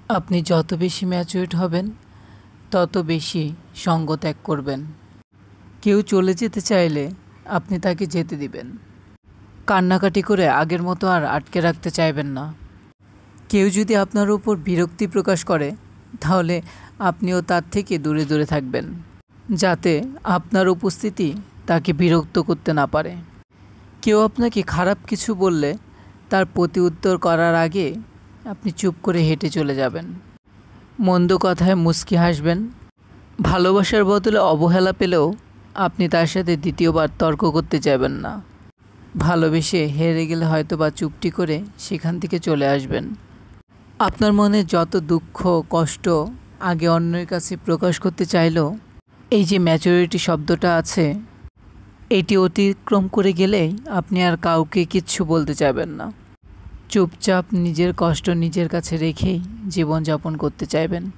আপনি যত বেশি ম্যাচুরড হবেন তত বেশি সঙ্গ ত্যাগ করবেন। কেউ চলে যেতে চাইলে আপনি তাকে যেতে দিবেন। কান্নাকাটি করে আগের মতো আর আটকে রাখতে চাইবেন না। কেউ যদি আপনার উপর বিরক্তি প্রকাশ করে তাহলে আপনিও তার থেকে দূরে দূরে থাকবেন, যাতে আপনার উপস্থিতি তাকে বিরক্ত করতে না পারে। কেউ আপনাকে খারাপ কিছু বললে তার প্রতি উত্তর করার আগে আপনি চুপ করে হেঁটে চলে যাবেন। মন্দ কথায় মুচকি হাসবেন। ভালোবাসার বদলে অবহেলা পেলেও আপনি তার সাথে দ্বিতীয়বার তর্ক করতে যাবেন না। ভালোবেসে হেরে গেলে হয়তো বা চুপটি করে সেখান থেকে চলে আসবেন। আপনার মনে যত দুঃখ কষ্ট আগে অন্যের কাছে প্রকাশ করতে চাইলেও এই যে ম্যাচুরিটি শব্দটা আছে, এটি অতিক্রম করে গেলেই আপনি আর কাউকে কিচ্ছু বলতে চাইবেন না। চুপচাপ নিজের কষ্ট নিজের কাছে রেখেই জীবনযাপন করতে চাইবেন।